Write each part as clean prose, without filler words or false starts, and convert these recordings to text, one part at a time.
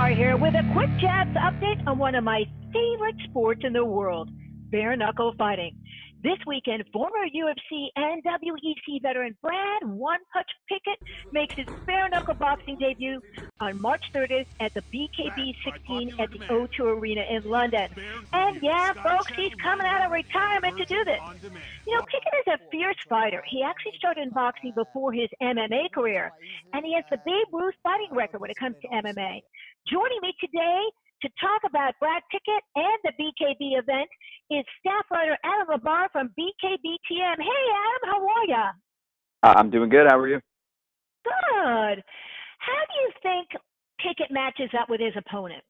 LeBarr here with a quick jabs update on one of my favorite sports in the world, bare knuckle fighting. This weekend, former UFC and WEC veteran Brad One Punch Pickett makes his bare knuckle boxing debut on March 30th at the BKB 16 at the O2 Arena in London. And yeah, folks, he's coming out of retirement to do this. You know, Pickett is a fierce fighter. He actually started in boxing before his MMA career, and he has the Babe Ruth fighting record when it comes to MMA. Joining me today to talk about Brad Pickett and the BKB event is staff writer Adam LeBarr from BKB TM. Hey, Adam, how are ya? I'm doing good. How are you? Good. How do you think Pickett matches up with his opponent?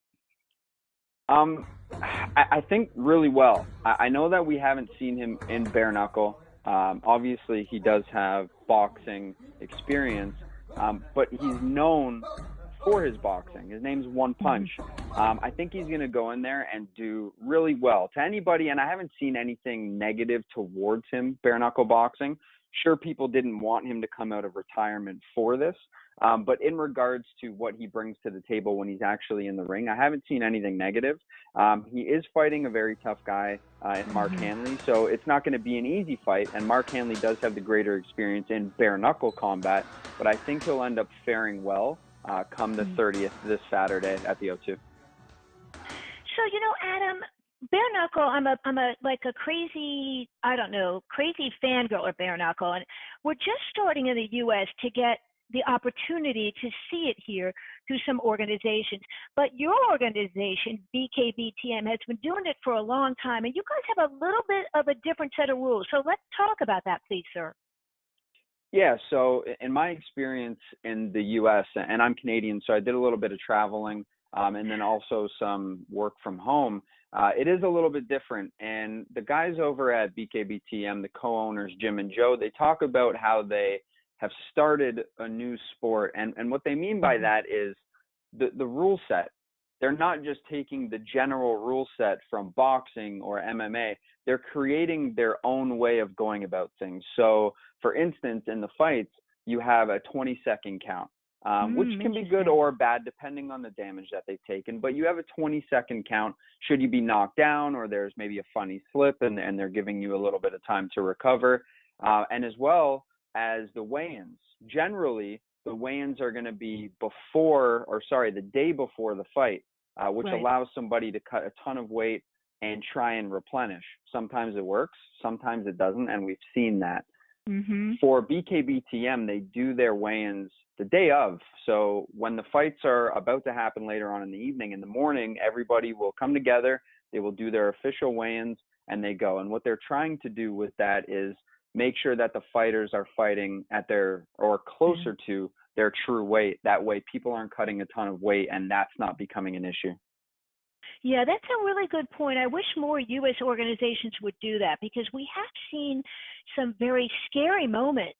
I think really well. I know that we haven't seen him in bare knuckle. Obviously, he does have boxing experience, but he's known for his boxing. His name's One Punch. I think he's going to go in there and do really well. To anybody, and I haven't seen anything negative towards him, bare knuckle boxing. Sure, people didn't want him to come out of retirement for this, but in regards to what he brings to the table when he's actually in the ring, I haven't seen anything negative. He is fighting a very tough guy in Mark Hanley, so it's not going to be an easy fight, and Mark Hanley does have the greater experience in bare knuckle combat, but I think he'll end up faring well come the 30th, this Saturday at the O2. So, you know, Adam, bare knuckle, I'm a like a crazy, crazy fangirl of bare knuckle, and we're just starting in the U.S. to get the opportunity to see it here through some organizations. But your organization, BKBTM, has been doing it for a long time, and you guys have a little bit of a different set of rules. So let's talk about that, please, sir. Yeah, so in my experience in the U.S., and I'm Canadian, so I did a little bit of traveling and then also some work from home. It is a little bit different. And the guys over at BKBTM, the co-owners, Jim and Joe, they talk about how they have started a new sport. And what they mean by that is the rule set. They're not just taking the general rule set from boxing or MMA. They're creating their own way of going about things. So, for instance, in the fights, you have a 20-second count, which can be good or bad depending on the damage that they've taken. But you have a 20-second count should you be knocked down or there's maybe a funny slip and they're giving you a little bit of time to recover. And as well as the weigh-ins. Generally, the weigh-ins are going to be the day before the fight, which allows somebody to cut a ton of weight and try and replenish. Sometimes it works, sometimes it doesn't, and we've seen that. For BKBTM, they do their weigh-ins the day of. So when the fights are about to happen later on in the evening, in the morning, everybody will come together, they will do their official weigh-ins, and they go. And what they're trying to do with that is make sure that the fighters are fighting at their, or closer to their true weight. That way people aren't cutting a ton of weight and that's not becoming an issue. Yeah, that's a really good point. I wish more U.S. organizations would do that because we have seen some very scary moments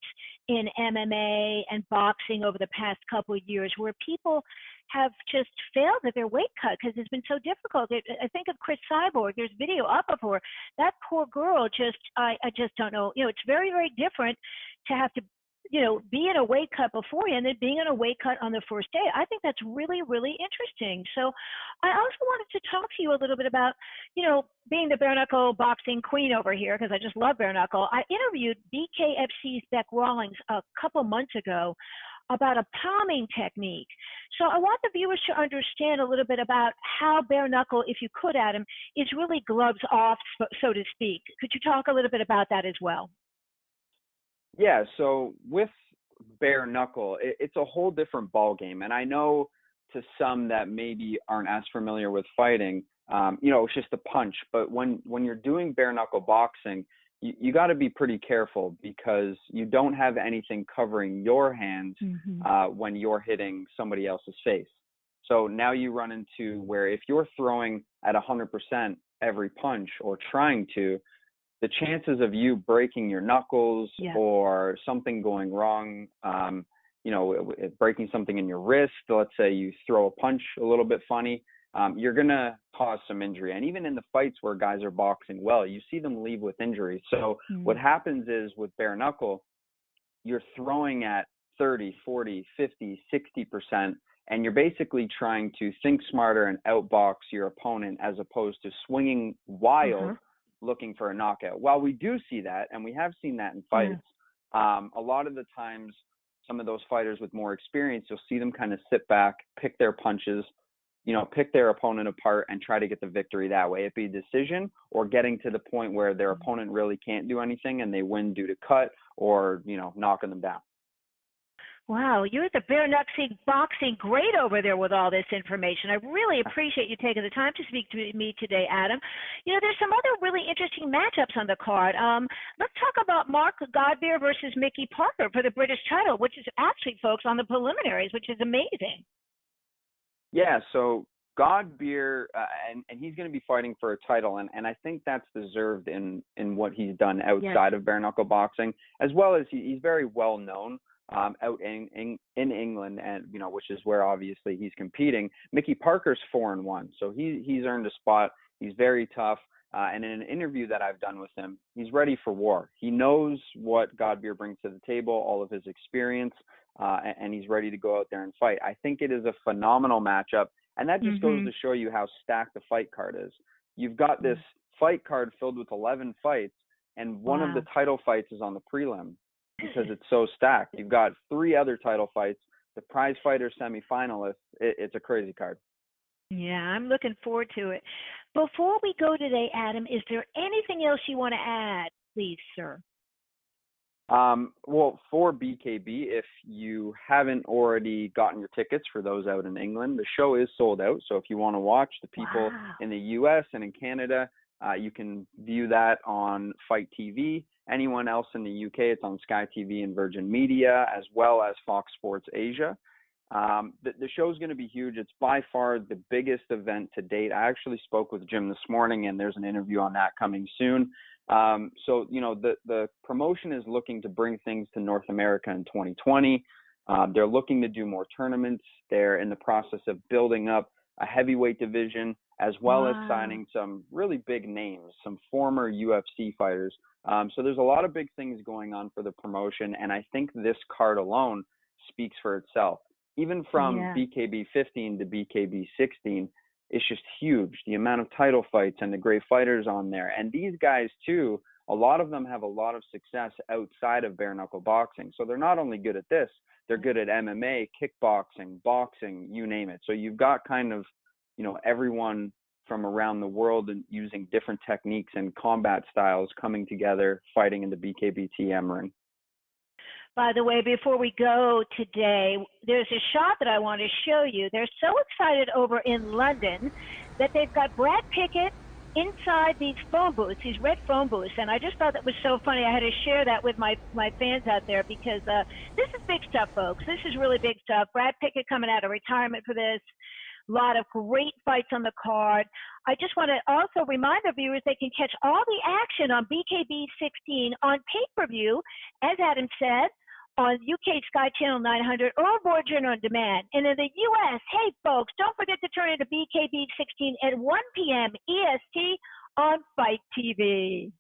in MMA and boxing over the past couple of years where people have just failed at their weight cut because it's been so difficult. I think of Chris Cyborg. There's video up of her. That poor girl I just don't know. You know, it's very, very different to have to be in a weight cut beforehand and then being in a weight cut on the first day. I think that's really, really interesting. So I also wanted to talk to you a little bit about, being the bare knuckle boxing queen over here, because I just love bare knuckle. I interviewed BKFC's Beck Rawlings a couple months ago about a palming technique. So I want the viewers to understand a little bit about how bare knuckle, if you could, Adam, is really gloves off, so to speak. Could you talk a little bit about that as well? Yeah, so with bare knuckle, it's a whole different ball game. And I know to some that maybe aren't as familiar with fighting, it's just a punch. But when you're doing bare knuckle boxing, you got to be pretty careful because you don't have anything covering your hands when you're hitting somebody else's face. So now you run into where if you're throwing at 100% every punch or trying to, the chances of you breaking your knuckles or something going wrong, breaking something in your wrist, let's say you throw a punch a little bit funny, you're going to cause some injury. And even in the fights where guys are boxing well, you see them leave with injuries. So what happens is with bare knuckle, you're throwing at 30, 40, 50, 60%, and you're basically trying to think smarter and outbox your opponent as opposed to swinging wild looking for a knockout. While we do see that, and we have seen that in fights, a lot of the times some of those fighters with more experience, you'll see them kind of sit back, pick their punches, pick their opponent apart and try to get the victory that way. It be a decision or getting to the point where their opponent really can't do anything and they win due to cut or, knocking them down. Wow, you're the bare knuckle boxing great over there with all this information. I really appreciate you taking the time to speak to me today, Adam. There's some other really interesting matchups on the card. Let's talk about Mark Godbeer versus Mickey Parker for the British title, which is actually, folks, on the preliminaries, which is amazing. Yeah, so Godbeer, and he's going to be fighting for a title, and I think that's deserved in what he's done outside of bare knuckle boxing, as well as he's very well known out in England, and which is where obviously he's competing. Mickey Parker's 4-1, so he's earned a spot. He's very tough, and in an interview that I've done with him, he's ready for war. He knows what Godbeer brings to the table, all of his experience, and he's ready to go out there and fight. I think it is a phenomenal matchup, and that just goes to show you how stacked the fight card is. You've got this fight card filled with 11 fights, and one of the title fights is on the prelim because it's so stacked. You've got 3 other title fights, the prize fighter semifinalists. It's a crazy card. Yeah, I'm looking forward to it. Before we go today, Adam, is there anything else you want to add, please, sir? Well, for BKB, if you haven't already gotten your tickets for those out in England, the show is sold out. So if you want to watch the people in the US and in Canada, you can view that on Fight TV. Anyone else in the UK, it's on Sky TV and Virgin Media, as well as Fox Sports Asia. The show's going to be huge. It's by far the biggest event to date. I actually spoke with Jim this morning, and there's an interview on that coming soon. So, the promotion is looking to bring things to North America in 2020. They're looking to do more tournaments. They're in the process of building up a heavyweight division, as well as signing some really big names, some former UFC fighters. So there's a lot of big things going on for the promotion, and I think this card alone speaks for itself. Even from BKB 15 to BKB 16, it's just huge, the amount of title fights and the great fighters on there. And these guys, too, a lot of them have a lot of success outside of bare knuckle boxing. So they're not only good at this, they're good at MMA, kickboxing, boxing, you name it. So you've got kind of, everyone from around the world and using different techniques and combat styles coming together, fighting in the BKB TM ring. By the way, before we go today, there's a shot that I want to show you. They're so excited over in London that they've got Brad Pickett inside these phone booths, these red phone booths, and I just thought that was so funny. I had to share that with my fans out there because this is big stuff, folks. This is really big stuff. Brad Pickett coming out of retirement for this. A lot of great fights on the card. I just want to also remind the viewers they can catch all the action on BKB 16 on pay-per-view, as Adam said, on UK Sky Channel 900 or Voyager on demand. And in the US, hey folks, don't forget to turn into BKB 16 at 1 p.m. EST on Fight TV.